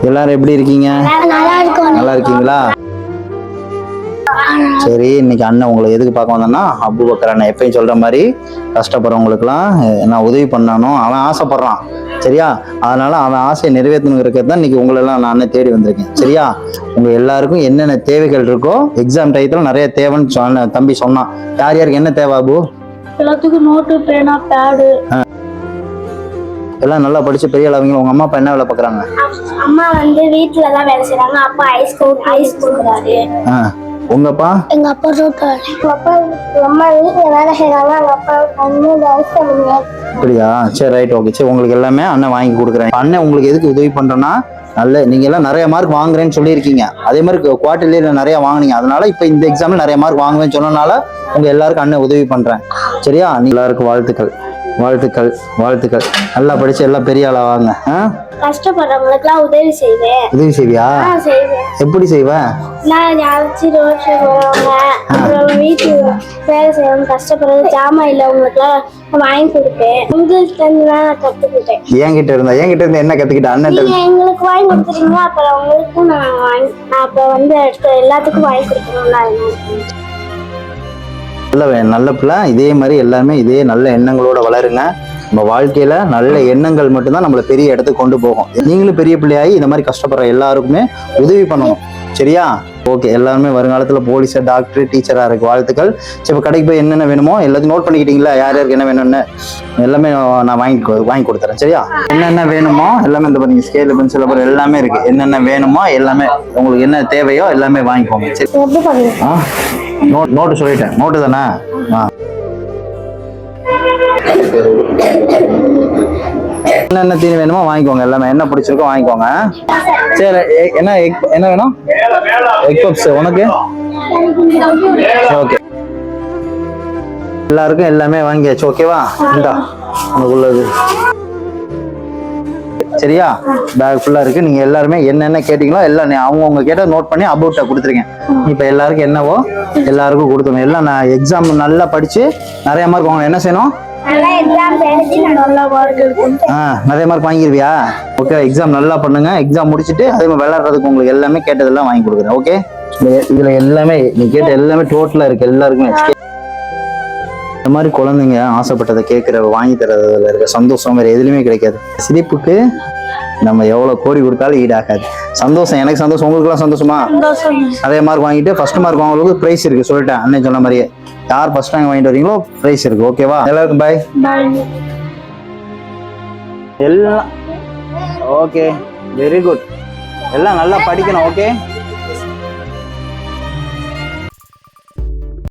எல்லாரும் எப்படி இருக்கீங்க? நல்லா இருக்கீங்களா? சரி, இன்னைக்கு அண்ணன் உங்களை எதுக்கு பார்க்க வந்தேன்னா, அபூபக்கர் அண்ணன் எப்பயும் சொல்ற மாதிரி கஷ்டப்படுறவங்களுக்குலாம் நான் உதவி பண்ணணும், அவன் ஆசைப்படுறான். சரியா? அதனால அவன் ஆசையை நிறைவேற்றணுங்கிறது தான் இன்னைக்கு உங்களெல்லாம் நான் அண்ணன் தேடி வந்திருக்கேன். சரியா? உங்க எல்லாருக்கும் என்னென்ன தேவைகள் இருக்கோ எக்ஸாம் டயத்துல நிறைய தேவைன்னு சொன்ன தம்பி சொன்னான். யார் யாருக்கு என்ன தேவை அபு? எல்லாத்துக்கும் நோட்டு, பேனா, பேடு. எல்லாம் நல்லா படிச்சு பெரிய அளவுங்க. உங்க அம்மா அப்பா என்ன வேலை பார்க்குறாங்க? அம்மா வந்து வீட்டுல தான் வேலை செய்றாங்க. அப்பா ஐஸ் கொடுக்குறாரு. உங்க அப்பா? எங்க அப்பா ரோட்டாரு. அம்மா வீட்டுல வேலை செய்றாங்க. எங்க அப்பா வந்து ஐஸ் கொடுக்குறாரு. அப்படியா? சரி, ரைட், ஓகே. சரி, உங்களுக்கு எல்லாமே அண்ணன் வாங்கி கொடுக்குறேன். அண்ணன் உங்களுக்கு எதுக்கு உதவி பண்றேன்னா, நல்ல நீங்க எல்லாம் நிறைய மார்க் வாங்குறேன்னு சொல்லியிருக்கீங்க. அதே மாதிரி குவார்டர்லியில நிறைய வாங்குனீங்க. அதனால இப்ப இந்த எக்ஸாம்ல நிறைய மார்க் வாங்குவேன்னு சொன்னனால உங்க எல்லாருக்கும் அண்ணன் உதவி பண்றேன். சரியா? எல்லாருக்கும் வாழ்த்துக்கள், வாழ்த்துக்கள், வாழ்த்துக்கள். நல்லா படிச்சு எல்லாம் பெரிய ஆளா வாங்க. கஷ்டப்படுறவங்களுக்குலாம் உதவி செய்வேன். உதவி செய்வியா? செய்வேன். எப்படி செய்வேன்? நான் யாராச்சும் ரோட்ல போறவங்க, அப்புறம் வீட்டுக்கு வேலை செய்யறவங்க, கஷ்டப்படுறது ஜாமான் இல்லவங்களுக்குலாம் வாங்கி கொடுப்பேன். உங்கள்கிட்ட இருந்து தான் நான் கத்துக்கிட்டேன். என்கிட்ட இருந்து என்ன கத்துக்கிட்ட? அண்ணன் எங்களுக்கு வாங்கி கொடுத்துறீங்க, அப்புறம் உங்களுக்கும் நான் வாங்கி அப்ப வந்து எல்லாத்துக்கும் வாங்கி கொடுக்கணும்னு நல்ல பிள்ளை. இதே மாதிரி எல்லாருமே இதே நல்ல எண்ணங்களோட வளருங்க. நம்ம வாழ்க்கையில நல்ல எண்ணங்கள் மட்டும்தான் நம்மளை பெரிய இடத்துக்கு கொண்டு போகும். நீங்களும் பெரிய பிள்ளையாகி இந்த மாதிரி கஷ்டப்படுற எல்லாருக்குமே உதவி பண்ணணும். சரியா? ஓகே. எல்லாருமே வருங்காலத்துல போலீஸா, டாக்டர், டீச்சரா இருக்கு. வாழ்த்துக்கள். சரி, இப்போ கடைக்கு போய் என்னென்ன வேணுமோ எல்லாத்தையும் நோட் பண்ணிக்கிட்டீங்களா? யார் யாருக்கு என்ன வேணும்னு எல்லாமே நான் வாங்கி கொடுத்துறேன். சரியா? என்னென்ன வேணுமோ எல்லாமே இந்த பண்ணி ஸ்கேல், பென்சில், அப்புறம் எல்லாமே இருக்கு. என்னென்ன வேணுமோ எல்லாமே உங்களுக்கு என்ன தேவையோ எல்லாமே வாங்கிக்கோங்க. சரி? நோட்டு சொல்லிட்டேன். நோட்டு தானே? என்னென்ன தீனி வேணுமோ வாங்கிக்கோங்க. எல்லாமே என்ன பிடிச்சிருக்கோ வாங்கிக்கோங்க. சரி, என்ன வேணும்? Egg puffs. உனக்கு? ஓகே. எல்லாருக்கும் எல்லாமே வாங்கியாச்சு. ஓகேவா? இந்தா உனக்கு உள்ளது. சரியா? பேக் ஃபுல்லா இருக்கு. நீங்க எல்லாருமே என்னென்ன கேட்டீங்களோ எல்லாம் அவங்க கேட்ட நோட் பண்ணி அபவுட்டா கொடுத்துருக்கேன். இப்ப எல்லாருக்கும் என்னவோ எல்லாருக்கும் கொடுத்துருங்க. எல்லாம் நான் எக்ஸாம் நல்லா படிச்சு நிறைய மார்க் வாங்க. என்ன செய்யணும்? நிறைய மார்க் வாங்கிருவியா? ஓகே. எக்ஸாம் நல்லா பண்ணுங்க. எக்ஸாம் முடிச்சுட்டு அதே மாதிரி விளையாடுறதுக்கு உங்களுக்கு எல்லாமே கேட்டதெல்லாம் வாங்கி கொடுக்குறேன். ஓகே? இதுல எல்லாமே நீ கேட்ட எல்லாமே டோட்டலா இருக்கு. எல்லாருக்குமே இந்த மாதிரி குழந்தைங்க ஆசைப்பட்டதை கேட்கிற வாங்கி தரதுல இருக்க சந்தோஷம் வேற எதுலையுமே கிடைக்காது. சிரிப்புக்கு நம்ம எவ்வளவு கோடி கொடுத்தாலும் ஈடாகாது. சந்தோஷம் எனக்கு சந்தோஷம். உங்களுக்கு எல்லாம் சந்தோஷமா? அதே மார்க் வாங்கிட்டு ஃபர்ஸ்ட் மார்க் வாங்குறதுக்கு பிரைஸ் இருக்கு. சொல்லிட்டேன் அண்ணன் சொன்ன மாதிரியே. யார் ஃபர்ஸ்ட் ரேங்க் வாங்கிட்டு வரீங்களோ பிரைஸ் இருக்கு. ஓகேவா? எல்லாருக்கும் பாய். எல்லாம் ஓகே. Very good. எல்லாம் நல்லா படிக்கணும். ஓகே?